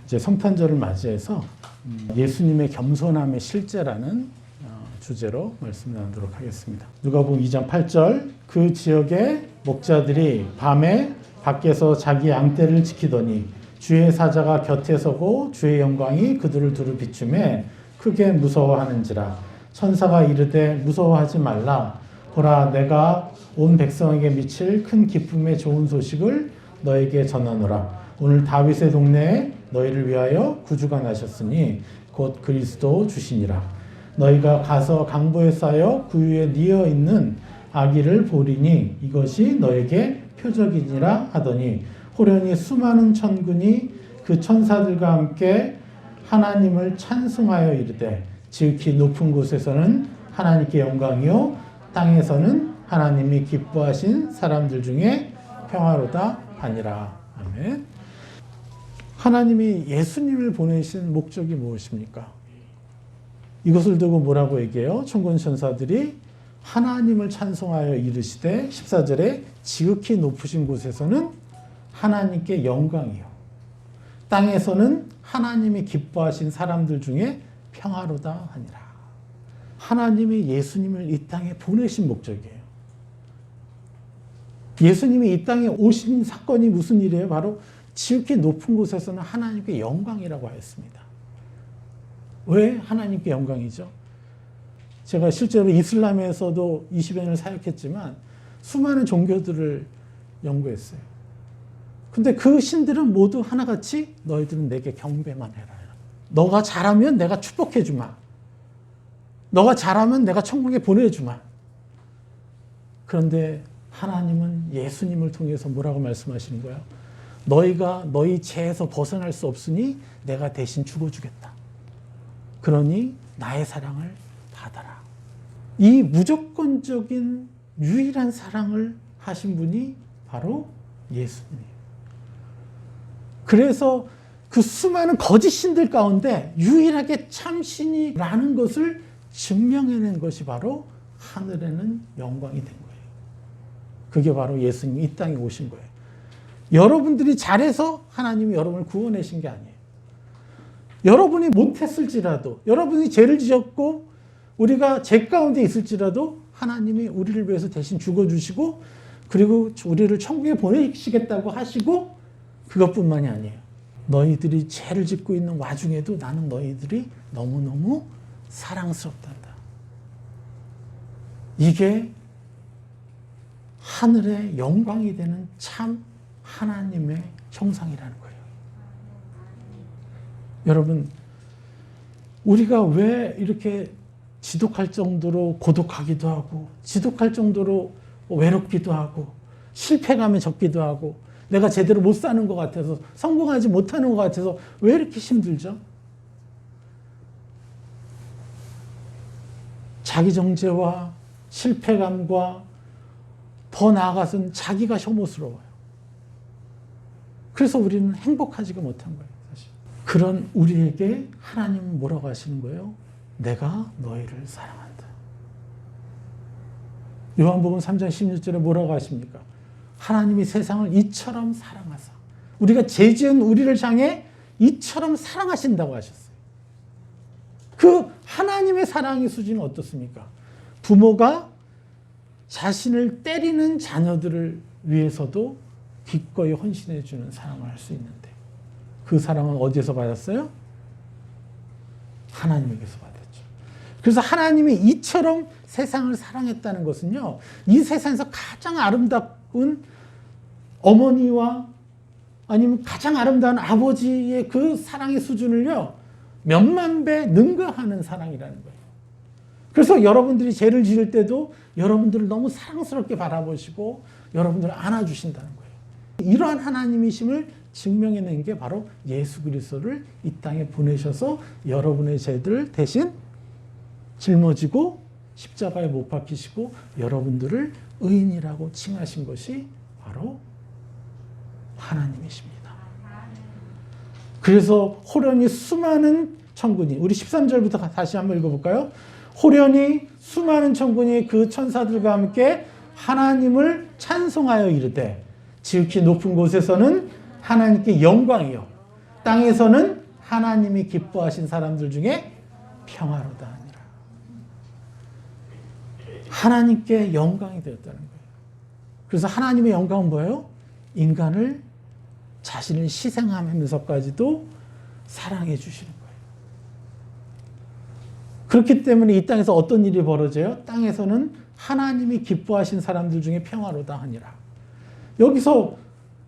이제 성탄절을 맞이해서 예수님의 겸손함의 실제라는 주제로 말씀 나누도록 하겠습니다. 누가복음 2장 8절 그 지역의 목자들이 밤에 밖에서 자기 양떼를 지키더니 주의 사자가 곁에 서고 주의 영광이 그들을 두루 비추매 크게 무서워하는지라. 천사가 이르되 무서워하지 말라. 보라 내가 온 백성에게 미칠 큰 기쁨의 좋은 소식을 너에게 전하노라. 오늘 다윗의 동네에 너희를 위하여 구주가 나셨으니 곧 그리스도 주시니라. 너희가 가서 강보에 쌓여 구유에 뉘어 있는 아기를 보리니 이것이 너에게 표적이니라 하더니 호련히 수많은 천군이 그 천사들과 함께 하나님을 찬송하여 이르되 지극히 높은 곳에서는 하나님께 영광이요 땅에서는 하나님이 기뻐하신 사람들 중에 평화로다 하니라. 아멘. 하나님이 예수님을 보내신 목적이 무엇입니까? 이것을 두고 뭐라고 얘기해요? 천군 천사들이 하나님을 찬송하여 이르시되 14절에 지극히 높으신 곳에서는 하나님께 영광이요 땅에서는 하나님이 기뻐하신 사람들 중에 평화로다 하니라. 하나님이 예수님을 이 땅에 보내신 목적이에요. 예수님이 이 땅에 오신 사건이 무슨 일이에요? 바로 지극히 높은 곳에서는 하나님께 영광이라고 하였습니다. 왜 하나님께 영광이죠? 제가 실제로 이슬람에서도 20여 년을 사역했지만 수많은 종교들을 연구했어요. 근데 그 신들은 모두 하나같이 너희들은 내게 경배만 해라. 너가 잘하면 내가 축복해 주마. 너가 잘하면 내가 천국에 보내주마. 그런데 하나님은 예수님을 통해서 뭐라고 말씀하시는 거예요? 너희가 너희 죄에서 벗어날 수 없으니 내가 대신 죽어주겠다. 그러니 나의 사랑을 받아라. 이 무조건적인 유일한 사랑을 하신 분이 바로 예수님이에요. 그래서 그 수많은 거짓 신들 가운데 유일하게 참신이라는 것을 증명해낸 것이 바로 하늘에는 영광이 된 거예요. 그게 바로 예수님이 이 땅에 오신 거예요. 여러분들이 잘해서 하나님이 여러분을 구원하신 게 아니에요. 여러분이 못했을지라도, 여러분이 죄를 지었고 우리가 죄 가운데 있을지라도 하나님이 우리를 위해서 대신 죽어주시고 그리고 우리를 천국에 보내시겠다고 하시고 그것뿐만이 아니에요. 너희들이 죄를 짓고 있는 와중에도 나는 너희들이 너무너무 사랑스럽단다. 이게 하늘의 영광이 되는 참 하나님의 형상이라는 거예요. 여러분, 우리가 왜 이렇게 지독할 정도로 고독하기도 하고 지독할 정도로 외롭기도 하고 실패감에 젖기도 하고 내가 제대로 못 사는 것 같아서 성공하지 못하는 것 같아서 왜 이렇게 힘들죠? 자기 정죄와 실패감과 더 나아가서는 자기가 혐오스러워요. 그래서 우리는 행복하지가 못한 거예요, 사실. 그런 우리에게 하나님은 뭐라고 하시는 거예요? 내가 너희를 사랑한다. 요한복음 3장 16절에 뭐라고 하십니까? 하나님이 세상을 이처럼 사랑하사. 우리가 죄 지은 우리를 향해 이처럼 사랑하신다고 하셨어요. 그 하나님의 사랑의 수준은 어떻습니까? 부모가 자신을 때리는 자녀들을 위해서도 기꺼이 헌신해 주는 사랑을 할 수 있는데 그 사랑은 어디에서 받았어요? 하나님에게서 받았죠. 그래서 하나님이 이처럼 세상을 사랑했다는 것은요, 이 세상에서 가장 아름다운 어머니와 아니면 가장 아름다운 아버지의 그 사랑의 수준을요, 몇만 배 능가하는 사랑이라는 거예요. 그래서 여러분들이 죄를 지을 때도 여러분들을 너무 사랑스럽게 바라보시고 여러분들을 안아주신다는 거예요. 이러한 하나님이심을 증명해낸 게 바로 예수 그리스도를 이 땅에 보내셔서 여러분의 죄들을 대신 짊어지고 십자가에 못 박히시고 여러분들을 의인이라고 칭하신 것이 바로 하나님이십니다. 그래서 호련히 수많은 천군이, 우리 13절부터 다시 한번 읽어볼까요? 호련히 수많은 천군이 그 천사들과 함께 하나님을 찬송하여 이르되 지극히 높은 곳에서는 하나님께 영광이요 땅에서는 하나님이 기뻐하신 사람들 중에 평화로다 하니라. 하나님께 영광이 되었다는 거예요. 그래서 하나님의 영광은 뭐예요? 인간을 자신을 희생하면서까지도 사랑해 주시는 거예요. 그렇기 때문에 이 땅에서 어떤 일이 벌어져요? 땅에서는 하나님이 기뻐하신 사람들 중에 평화로다 하니라. 여기서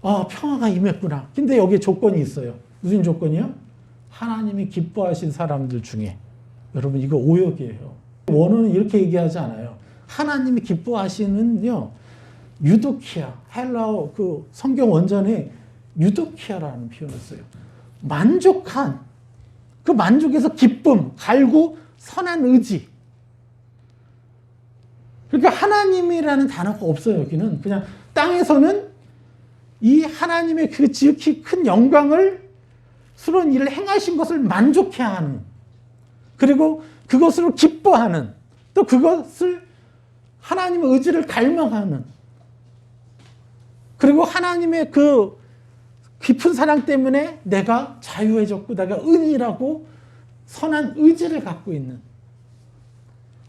평화가 임했구나. 근데 여기에 조건이 있어요. 무슨 조건이요? 하나님이 기뻐하신 사람들 중에. 여러분 이거 오역이에요. 원어는 이렇게 얘기하지 않아요. 하나님이 기뻐하시는요. 유도키아, 헬라어 그 성경 원전에 유도키아라는 표현을 써요. 만족한, 그 만족에서 기쁨, 갈구, 선한 의지. 그러니까 하나님이라는 단어가 없어요. 여기는 그냥 땅에서는 이 하나님의 그 지극히 큰 영광을 스러운 일을 행하신 것을 만족해하는, 그리고 그것으로 기뻐하는, 또 그것을 하나님의 의지를 갈망하는, 그리고 하나님의 그 깊은 사랑 때문에 내가 자유해졌고 내가 은이라고 선한 의지를 갖고 있는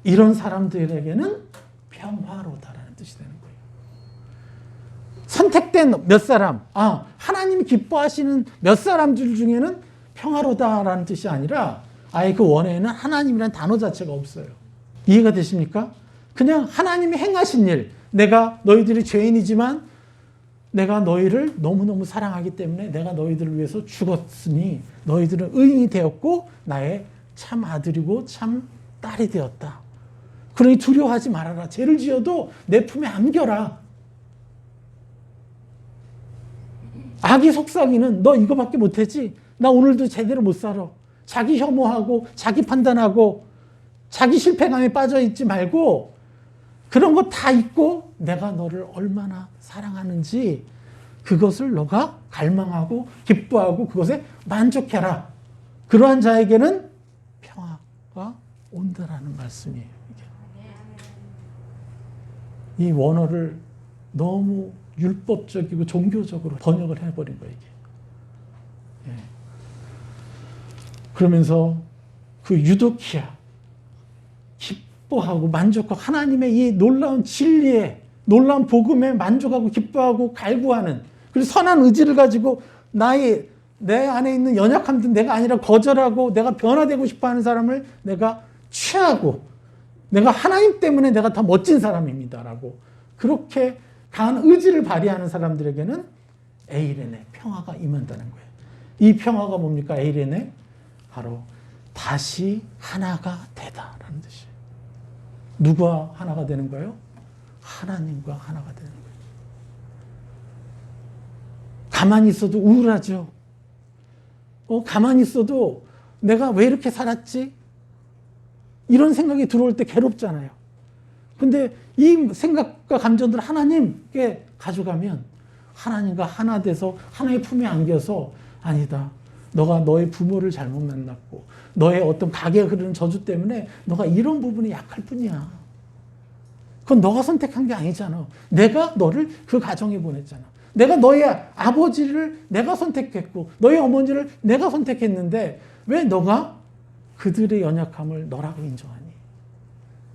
이런 사람들에게는 평화로다라는 뜻이 되는 거예요. 선택된 몇 사람, 하나님이 기뻐하시는 몇 사람들 중에는 평화로다라는 뜻이 아니라 아예 그 원어에는 하나님이라는 단어 자체가 없어요. 이해가 되십니까? 그냥 하나님이 행하신 일, 내가 너희들이 죄인이지만 내가 너희를 너무너무 사랑하기 때문에 내가 너희들을 위해서 죽었으니 너희들은 의인이 되었고 나의 참 아들이고 참 딸이 되었다. 그러니 두려워하지 말아라. 죄를 지어도 내 품에 안겨라. 아기 속삭이는 너 이거밖에 못하지? 나 오늘도 제대로 못 살아. 자기 혐오하고 자기 판단하고 자기 실패감에 빠져있지 말고 그런 거 다 잊고 내가 너를 얼마나 사랑하는지 그것을 너가 갈망하고 기뻐하고 그것에 만족해라. 그러한 자에게는 평화가 온다라는 말씀이에요. 이게. 이 원어를 너무 율법적이고 종교적으로 번역을 해버린 거예요. 이게. 그러면서 그 유도키아 기뻐하고 만족하고 하나님의 이 놀라운 진리에 놀라운 복음에 만족하고 기뻐하고 갈구하는, 그리고 선한 의지를 가지고 내 안에 있는 연약함들 내가 아니라 거절하고 내가 변화되고 싶어하는 사람을 내가 취하고 내가 하나님 때문에 내가 더 멋진 사람입니다라고 그렇게 강한 의지를 발휘하는 사람들에게는 에이레네 평화가 임한다는 거예요. 이 평화가 뭡니까? 에이레네 바로 다시 하나가 되다라는 뜻이에요. 누가 하나가 되는 거예요? 하나님과 하나가 되는 거예요. 가만히 있어도 우울하죠. 가만히 있어도 내가 왜 이렇게 살았지? 이런 생각이 들어올 때 괴롭잖아요. 근데 이 생각과 감정들을 하나님께 가져가면 하나님과 하나 돼서 하나의 품에 안겨서 아니다. 너가 너의 부모를 잘못 만났고 너의 어떤 가게에 흐르는 저주 때문에 너가 이런 부분이 약할 뿐이야. 그건 너가 선택한 게 아니잖아. 내가 너를 그 가정에 보냈잖아. 내가 너의 아버지를 내가 선택했고 너의 어머니를 내가 선택했는데 왜 너가 그들의 연약함을 너라고 인정하니?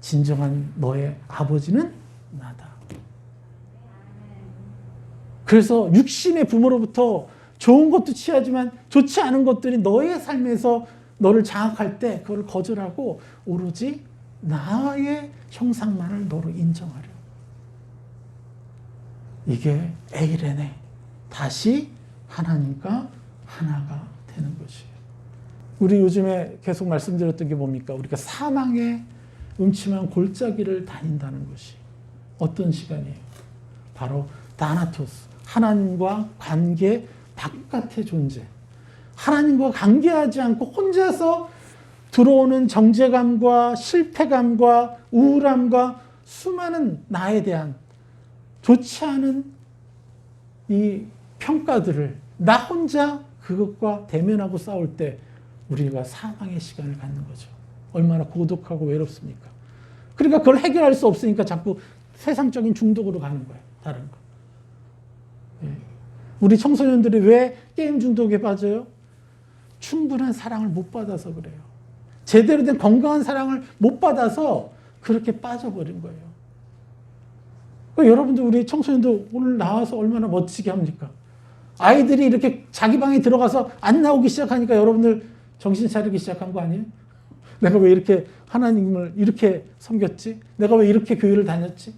진정한 너의 아버지는 나다. 그래서 육신의 부모로부터 좋은 것도 취하지만 좋지 않은 것들이 너의 삶에서 너를 장악할 때 그걸 거절하고 오로지 나의 형상만을 너로 인정하려. 이게 에이레네. 다시 하나님과 하나가 되는 것이에요. 우리 요즘에 계속 말씀드렸던 게 뭡니까? 우리가 사망의 음침한 골짜기를 다닌다는 것이 어떤 시간이에요? 바로 다나토스. 하나님과 관계 바깥의 존재. 하나님과 관계하지 않고 혼자서 들어오는 정죄감과 실패감과 우울함과 수많은 나에 대한 좋지 않은 이 평가들을 나 혼자 그것과 대면하고 싸울 때 우리가 사망의 시간을 갖는 거죠. 얼마나 고독하고 외롭습니까? 그러니까 그걸 해결할 수 없으니까 자꾸 세상적인 중독으로 가는 거예요. 다른 거. 우리 청소년들이 왜 게임 중독에 빠져요? 충분한 사랑을 못 받아서 그래요. 제대로 된 건강한 사랑을 못 받아서 그렇게 빠져버린 거예요. 그러니까 여러분들 우리 청소년도 오늘 나와서 얼마나 멋지게 합니까? 아이들이 이렇게 자기 방에 들어가서 안 나오기 시작하니까 여러분들 정신 차리기 시작한 거 아니에요? 내가 왜 이렇게 하나님을 이렇게 섬겼지? 내가 왜 이렇게 교회를 다녔지?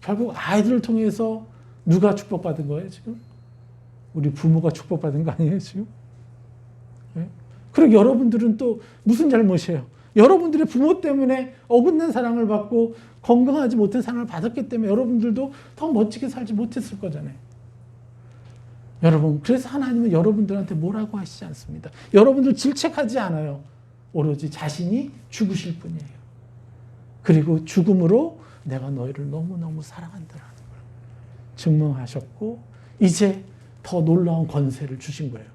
결국 아이들을 통해서 누가 축복받은 거예요, 지금? 우리 부모가 축복받은 거 아니에요, 지금? 네? 그리고 여러분들은 또 무슨 잘못이에요? 여러분들의 부모 때문에 어긋난 사랑을 받고 건강하지 못한 사랑을 받았기 때문에 여러분들도 더 멋지게 살지 못했을 거잖아요. 여러분, 그래서 하나님은 여러분들한테 뭐라고 하시지 않습니다. 여러분들 질책하지 않아요. 오로지 자신이 죽으실 뿐이에요. 그리고 죽음으로 내가 너희를 너무너무 사랑한다라는 걸 증명하셨고 이제 더 놀라운 권세를 주신 거예요.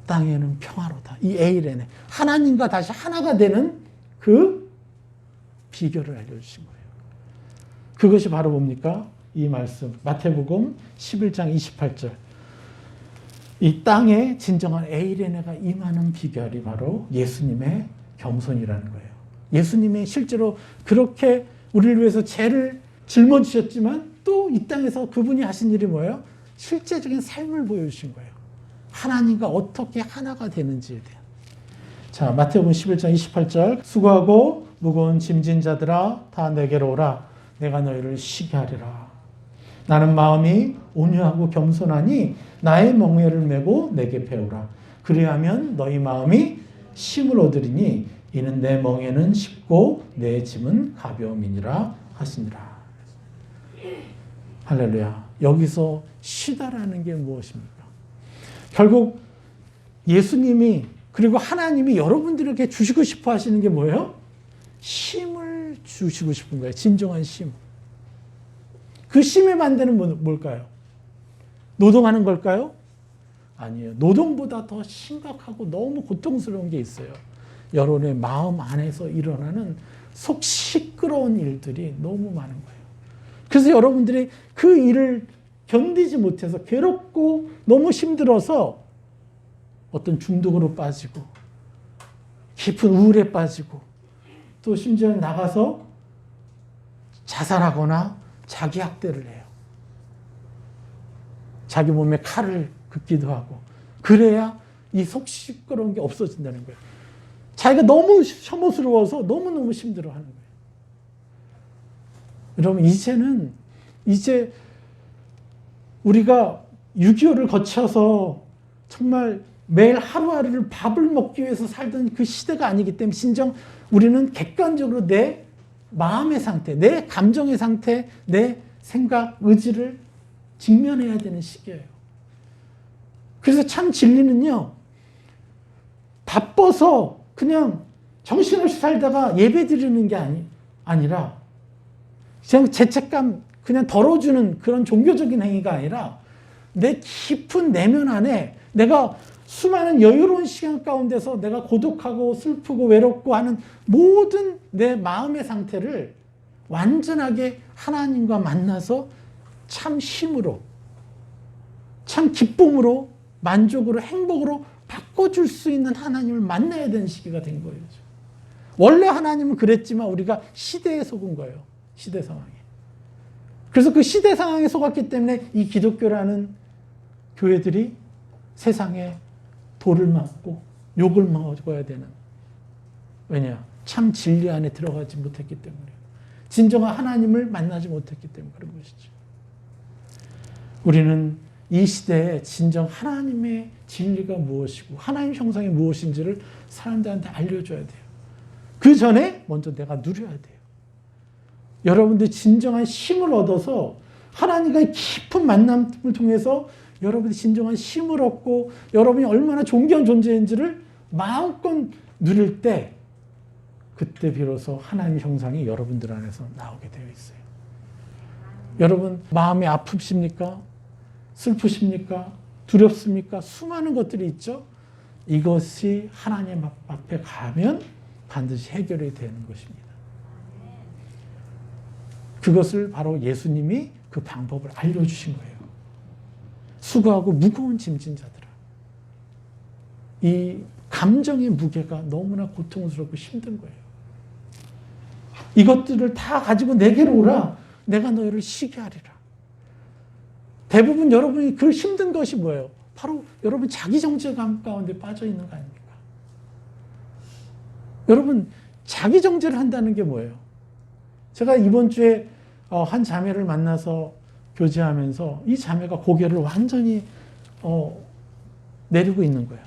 땅에는 평화로다. 이 에이레네. 하나님과 다시 하나가 되는 그 비결을 알려주신 거예요. 그것이 바로 뭡니까? 이 말씀 마태복음 11장 28절 이 땅에 진정한 에이레네가 임하는 비결이 바로 예수님의 겸손이라는 거예요. 예수님이 실제로 그렇게 우리를 위해서 죄를 짊어지셨지만 또 이 땅에서 그분이 하신 일이 뭐예요? 실제적인 삶을 보여주신 거예요. 하나님과 어떻게 하나가 되는지에 대한. 자, 마태복음 11장 28절 수고하고 무거운 짐진 자들아 다 내게로 오라. 내가 너희를 쉬게 하리라. 나는 마음이 온유하고 겸손하니 나의 멍에를 메고 내게 배우라. 그리하면 너희 마음이 쉼을 얻으리니 이는 내 멍에는 쉽고 내 짐은 가벼움이니라 하시니라. 할렐루야. 여기서 쉬다라는 게 무엇입니까? 결국 예수님이 그리고 하나님이 여러분들에게 주시고 싶어 하시는 게 뭐예요? 쉼을 주시고 싶은 거예요. 진정한 쉼. 그 쉼의 반대는 뭘까요? 노동하는 걸까요? 아니에요. 노동보다 더 심각하고 너무 고통스러운 게 있어요. 여러분의 마음 안에서 일어나는 속 시끄러운 일들이 너무 많은 거예요. 그래서 여러분들이 그 일을 견디지 못해서 괴롭고 너무 힘들어서 어떤 중독으로 빠지고 깊은 우울에 빠지고 또 심지어 나가서 자살하거나 자기 학대를 해요. 자기 몸에 칼을 긋기도 하고 그래야 이 속 시끄러운 게 없어진다는 거예요. 자기가 너무 혐오스러워서 너무너무 힘들어하는 거예요. 여러분 이제 우리가 6.25를 거쳐서 정말 매일 하루하루를 밥을 먹기 위해서 살던 그 시대가 아니기 때문에 진정 우리는 객관적으로 내 마음의 상태, 내 감정의 상태, 내 생각, 의지를 직면해야 되는 시기예요. 그래서 참 진리는요. 바빠서 그냥 정신없이 살다가 예배 드리는 게 아니라 그냥 죄책감 그냥 덜어주는 그런 종교적인 행위가 아니라 내 깊은 내면 안에 내가 수많은 여유로운 시간 가운데서 내가 고독하고 슬프고 외롭고 하는 모든 내 마음의 상태를 완전하게 하나님과 만나서 참 쉼으로, 참 기쁨으로, 만족으로, 행복으로 바꿔줄 수 있는 하나님을 만나야 되는 시기가 된 거예요. 원래 하나님은 그랬지만 우리가 시대에 속은 거예요. 시대 상황에. 그래서 그 시대 상황에 속았기 때문에 이 기독교라는 교회들이 세상에 돌을 맞고 욕을 먹어야 되는. 왜냐? 참 진리 안에 들어가지 못했기 때문이에요. 진정한 하나님을 만나지 못했기 때문에 그런 것이죠. 우리는 이 시대에 진정 하나님의 진리가 무엇이고 하나님 형상이 무엇인지를 사람들한테 알려줘야 돼요. 그 전에 먼저 내가 누려야 돼요. 여러분들 진정한 힘을 얻어서 하나님과의 깊은 만남을 통해서 여러분이 진정한 힘을 얻고 여러분이 얼마나 존귀한 존재인지를 마음껏 누릴 때 그때 비로소 하나님의 형상이 여러분들 안에서 나오게 되어 있어요. 여러분 마음이 아프십니까? 슬프십니까? 두렵습니까? 수많은 것들이 있죠. 이것이 하나님 앞에 가면 반드시 해결이 되는 것입니다. 그것을 바로 예수님이 그 방법을 알려주신 거예요. 수고하고 무거운 짐진 자들아. 이 감정의 무게가 너무나 고통스럽고 힘든 거예요. 이것들을 다 가지고 내게로 오라. 내가 너희를 쉬게 하리라. 대부분 여러분이 그 힘든 것이 뭐예요? 바로 여러분 자기 정죄감 가운데 빠져 있는 거 아닙니까? 여러분 자기 정죄를 한다는 게 뭐예요? 제가 이번 주에 한 자매를 만나서 교제하면서 이 자매가 고개를 완전히 내리고 있는 거예요.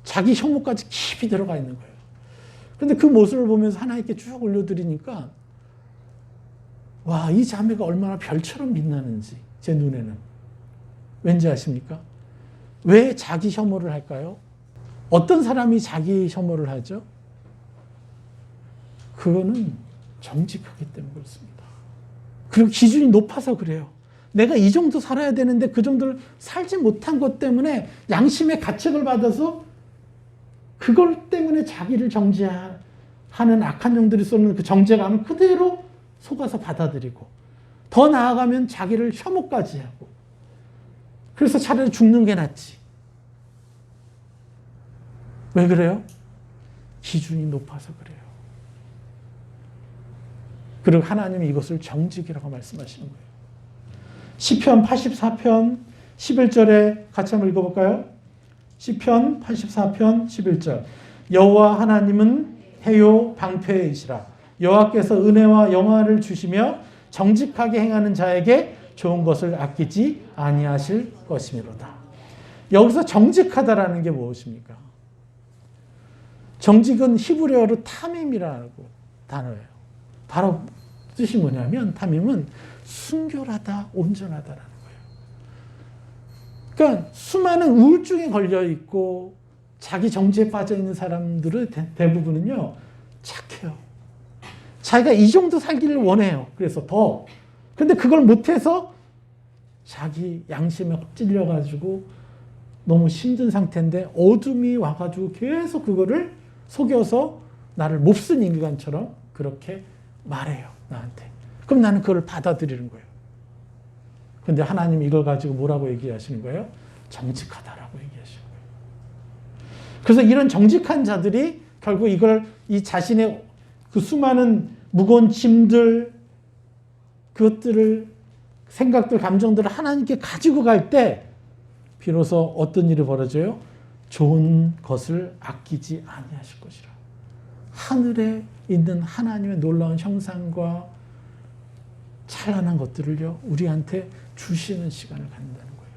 자기 혐오까지 깊이 들어가 있는 거예요. 그런데 그 모습을 보면서 하나님께 쭉 올려드리니까 와, 이 자매가 얼마나 별처럼 빛나는지 제 눈에는. 왠지 아십니까? 왜 자기 혐오를 할까요? 어떤 사람이 자기 혐오를 하죠? 그거는 정직하기 때문에 그렇습니다. 그리고 기준이 높아서 그래요. 내가 이 정도 살아야 되는데 그 정도를 살지 못한 것 때문에 양심의 가책을 받아서 그걸 때문에 자기를 정죄하는 악한 영들이 쏘는 그 정죄감을 그대로 속아서 받아들이고 더 나아가면 자기를 혐오까지 하고 그래서 차라리 죽는 게 낫지. 왜 그래요? 기준이 높아서 그래요. 그리고 하나님이 이것을 정직이라고 말씀하시는 거예요. 시편 84편 11절에 같이 한번 읽어볼까요? 시편 84편 11절 여호와 하나님은 해요 방패이시라. 여호와께서 은혜와 영화를 주시며 정직하게 행하는 자에게 좋은 것을 아끼지 아니하실 것이미로다. 여기서 정직하다라는 게 무엇입니까? 정직은 히브리어로 타밈이라고 단어예요. 바로 뜻이 뭐냐면 타밈은 순결하다, 온전하다라는 거예요. 그러니까 수많은 우울증에 걸려 있고 자기 정죄에 빠져 있는 사람들은 대부분은요 착해요. 자기가 이 정도 살기를 원해요. 그래서 더. 근데 그걸 못해서 자기 양심에 찔려가지고 너무 힘든 상태인데 어둠이 와가지고 계속 그거를 속여서 나를 몹쓴 인간처럼 그렇게 말해요. 나한테. 그럼 나는 그걸 받아들이는 거예요. 근데 하나님이 이걸 가지고 뭐라고 얘기하시는 거예요? 정직하다라고 얘기하시는 거예요. 그래서 이런 정직한 자들이 결국 이 자신의 그 수많은 무거운 짐들, 그것들을, 생각들, 감정들을 하나님께 가지고 갈 때, 비로소 어떤 일이 벌어져요? 좋은 것을 아끼지 아니하실 것이라. 하늘에 있는 하나님의 놀라운 형상과 찬란한 것들을요, 우리한테 주시는 시간을 갖는다는 거예요.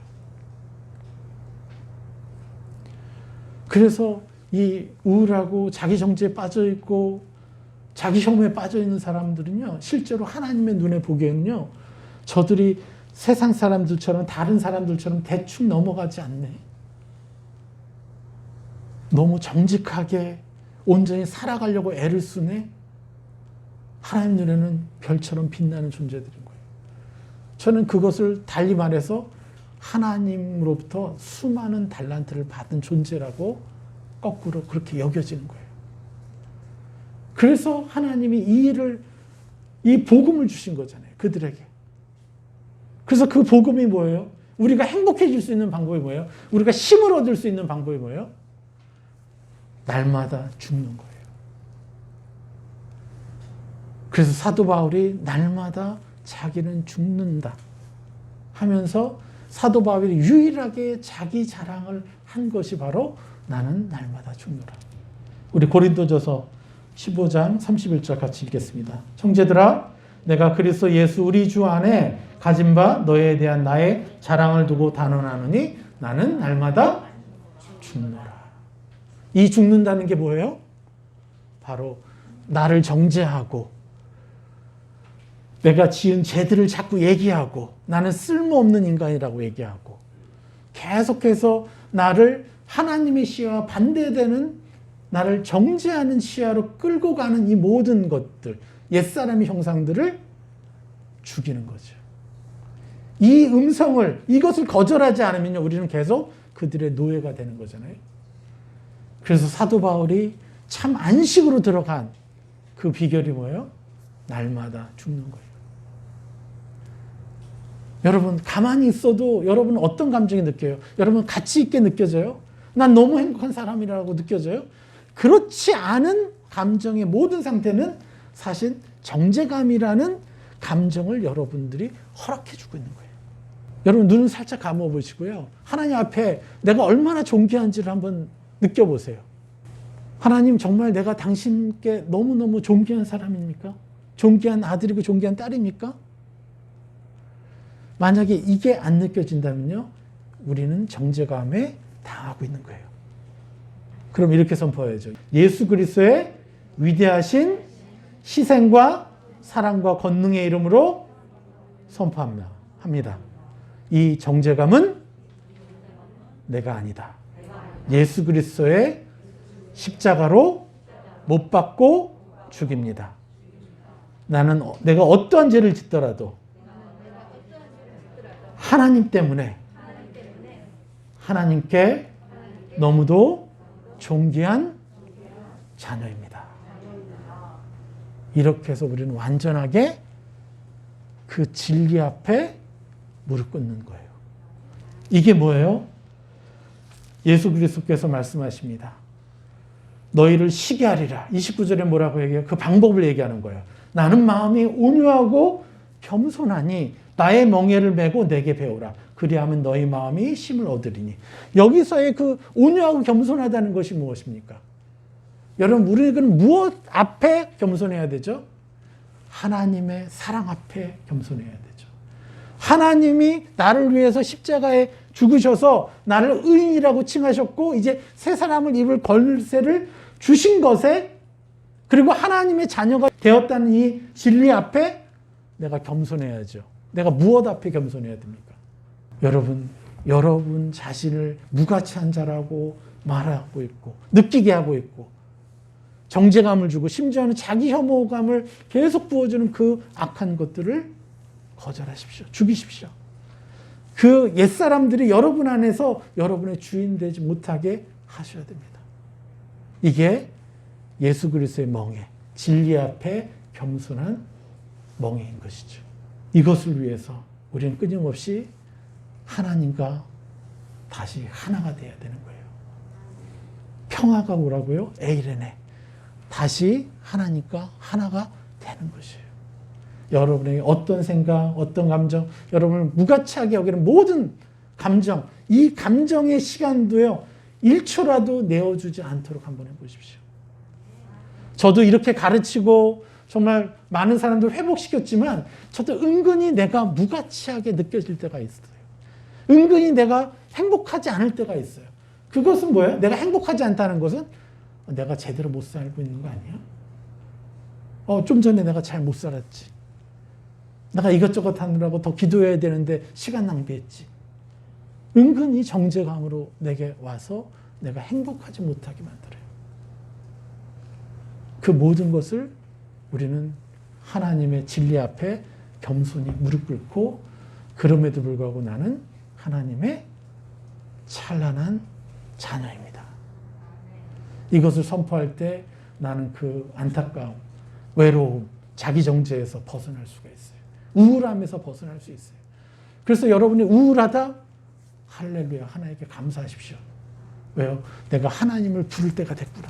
그래서 이 우울하고 자기 정죄에 빠져 있고 자기 혐오에 빠져 있는 사람들은요, 실제로 하나님의 눈에 보기에는요, 저들이 세상 사람들처럼 다른 사람들처럼 대충 넘어가지 않네. 너무 정직하게 온전히 살아가려고 애를 쓰네. 하나님 눈에는 별처럼 빛나는 존재들인 거예요. 저는 그것을 달리 말해서 하나님으로부터 수많은 달란트를 받은 존재라고 거꾸로 그렇게 여겨지는 거예요. 그래서 하나님이 이 복음을 주신 거잖아요. 그들에게. 그래서 그 복음이 뭐예요? 우리가 행복해질 수 있는 방법이 뭐예요? 우리가 힘을 얻을 수 있는 방법이 뭐예요? 날마다 죽는 거예요. 그래서 사도 바울이 날마다 자기는 죽는다 하면서 사도 바울이 유일하게 자기 자랑을 한 것이 바로 나는 날마다 죽노라. 우리 고린도전서 15장 31절 같이 읽겠습니다. 형제들아, 내가 그리스도 예수 우리 주 안에 가진 바 너에 대한 나의 자랑을 두고 단언하노니 나는 날마다 죽노라. 이 죽는다는 게 뭐예요? 바로 나를 정죄하고 내가 지은 죄들을 자꾸 얘기하고 나는 쓸모없는 인간이라고 얘기하고 계속해서 나를 하나님의 시야와 반대되는 나를 정죄하는 시야로 끌고 가는 이 모든 것들, 옛사람의 형상들을 죽이는 거죠. 이 음성을, 이것을 거절하지 않으면 우리는 계속 그들의 노예가 되는 거잖아요. 그래서 사도 바울이 참 안식으로 들어간 그 비결이 뭐예요? 날마다 죽는 거예요. 여러분, 가만히 있어도 여러분은 어떤 감정이 느껴요? 여러분, 가치 있게 느껴져요? 난 너무 행복한 사람이라고 느껴져요? 그렇지 않은 감정의 모든 상태는 사실 정죄감이라는 감정을 여러분들이 허락해주고 있는 거예요. 여러분 눈을 살짝 감아 보시고요. 하나님 앞에 내가 얼마나 존귀한지를 한번 느껴보세요. 하나님 정말 내가 당신께 너무너무 존귀한 사람입니까? 존귀한 아들이고 존귀한 딸입니까? 만약에 이게 안 느껴진다면요, 우리는 정죄감에 당하고 있는 거예요. 그럼 이렇게 선포해야죠. 예수 그리스도의 위대하신 희생과 사랑과 권능의 이름으로 선포합니다. 이 정죄감은 내가 아니다. 예수 그리스도의 십자가로 못 박고 죽입니다. 나는 내가 어떠한 죄를 짓더라도 하나님 때문에 하나님께 너무도 존귀한 자녀입니다. 이렇게 해서 우리는 완전하게 그 진리 앞에 무릎 꿇는 거예요. 이게 뭐예요? 예수 그리스도께서 말씀하십니다. 너희를 시게 하리라. 29절에 뭐라고 얘기해요? 그 방법을 얘기하는 거예요. 나는 마음이 온유하고 겸손하니 나의 멍에를 메고 내게 배우라. 그리하면 너희 마음이 힘을 얻으리니. 여기서의 그 온유하고 겸손하다는 것이 무엇입니까? 여러분, 우리는 무엇 앞에 겸손해야 되죠? 하나님의 사랑 앞에 겸손해야 되죠. 하나님이 나를 위해서 십자가에 죽으셔서 나를 의인이라고 칭하셨고 이제 새 사람을 입을 권세를 주신 것에, 그리고 하나님의 자녀가 되었다는 이 진리 앞에 내가 겸손해야죠. 내가 무엇 앞에 겸손해야 됩니까? 여러분 자신을 무가치한 자라고 말하고 있고 느끼게 하고 있고 정죄감을 주고 심지어는 자기 혐오감을 계속 부어주는 그 악한 것들을 거절하십시오. 죽이십시오. 그 옛사람들이 여러분 안에서 여러분의 주인 되지 못하게 하셔야 됩니다. 이게 예수 그리스도의 멍에, 진리 앞에 겸손한 멍에인 것이죠. 이것을 위해서 우리는 끊임없이 하나님과 다시 하나가 되어야 되는 거예요. 평화가 오라고요? 에이레네. 다시 하나님과 하나가 되는 것이에요. 여러분에게 어떤 생각, 어떤 감정, 여러분을 무가치하게 여기는 모든 감정, 이 감정의 시간도요, 1초라도 내어주지 않도록 한번 해보십시오. 저도 이렇게 가르치고 정말 많은 사람들 회복시켰지만 저도 은근히 내가 무가치하게 느껴질 때가 있어요. 은근히 내가 행복하지 않을 때가 있어요. 그것은 뭐예요? 내가 행복하지 않다는 것은 내가 제대로 못 살고 있는 거 아니야? 좀 전에 내가 잘 못 살았지. 내가 이것저것 하느라고 더 기도해야 되는데 시간 낭비했지. 은근히 정죄감으로 내게 와서 내가 행복하지 못하게 만들어요. 그 모든 것을 우리는 하나님의 진리 앞에 겸손히 무릎 꿇고, 그럼에도 불구하고 나는 하나님의 찬란한 자녀입니다. 이것을 선포할 때 나는 그 안타까움, 외로움, 자기 정죄에서 벗어날 수가 있어요. 우울함에서 벗어날 수 있어요. 그래서 여러분이 우울하다? 할렐루야, 하나님께 감사하십시오. 왜요? 내가 하나님을 부를 때가 됐구나.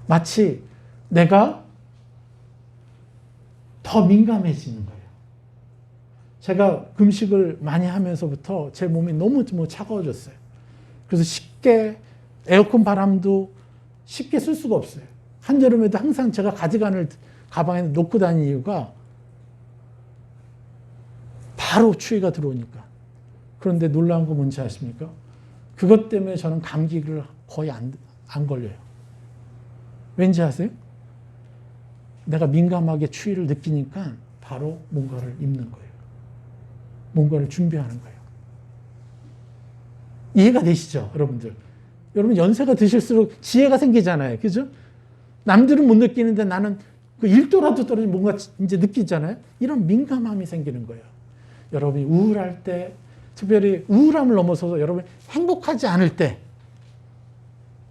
마치 내가 더 민감해지는 거예요. 제가 금식을 많이 하면서부터 제 몸이 너무 차가워졌어요. 그래서 쉽게 에어컨 바람도 쉽게 쓸 수가 없어요. 한여름에도 항상 제가 가디건을 가방에 놓고 다니는 이유가 바로 추위가 들어오니까. 그런데 놀라운 거 뭔지 아십니까? 그것 때문에 저는 감기를 거의 안 걸려요. 왠지 아세요? 내가 민감하게 추위를 느끼니까 바로 뭔가를 입는 거예요. 뭔가를 준비하는 거예요. 이해가 되시죠, 여러분들? 여러분 연세가 드실수록 지혜가 생기잖아요. 그죠? 남들은 못 느끼는데 나는 그 1도라도 떨어지면 뭔가 이제 느끼잖아요. 이런 민감함이 생기는 거예요. 여러분이 우울할 때, 특별히 우울함을 넘어서서 여러분이 행복하지 않을 때,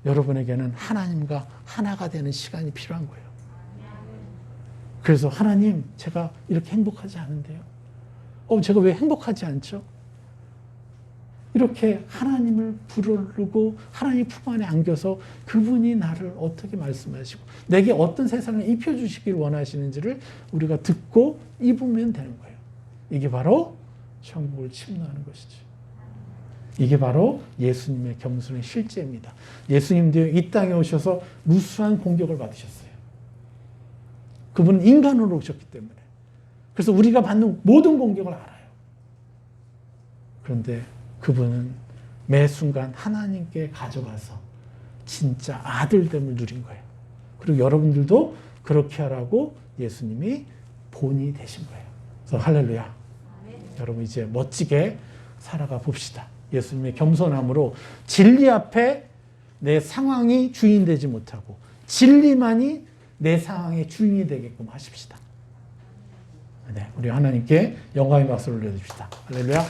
여러분에게는 하나님과 하나가 되는 시간이 필요한 거예요. 그래서 하나님, 제가 이렇게 행복하지 않은데요. 제가 왜 행복하지 않죠? 이렇게 하나님을 부르고 하나님 품 안에 안겨서 그분이 나를 어떻게 말씀하시고 내게 어떤 세상을 입혀주시길 원하시는지를 우리가 듣고 입으면 되는 거예요. 이게 바로 천국을 침노하는 것이죠. 이게 바로 예수님의 겸손의 실제입니다. 예수님도 이 땅에 오셔서 무수한 공격을 받으셨어요. 그분은 인간으로 오셨기 때문에. 그래서 우리가 받는 모든 공격을 알아요. 그런데 그분은 매 순간 하나님께 가져가서 진짜 아들됨을 누린 거예요. 그리고 여러분들도 그렇게 하라고 예수님이 본이 되신 거예요. 그래서 할렐루야. 여러분 이제 멋지게 살아가 봅시다. 예수님의 겸손함으로 진리 앞에 내 상황이 주인 되지 못하고 진리만이 내 상황의 주인이 되게끔 하십시다. 네, 우리 하나님께 영광의 박수를 올려줍시다. 할렐루야.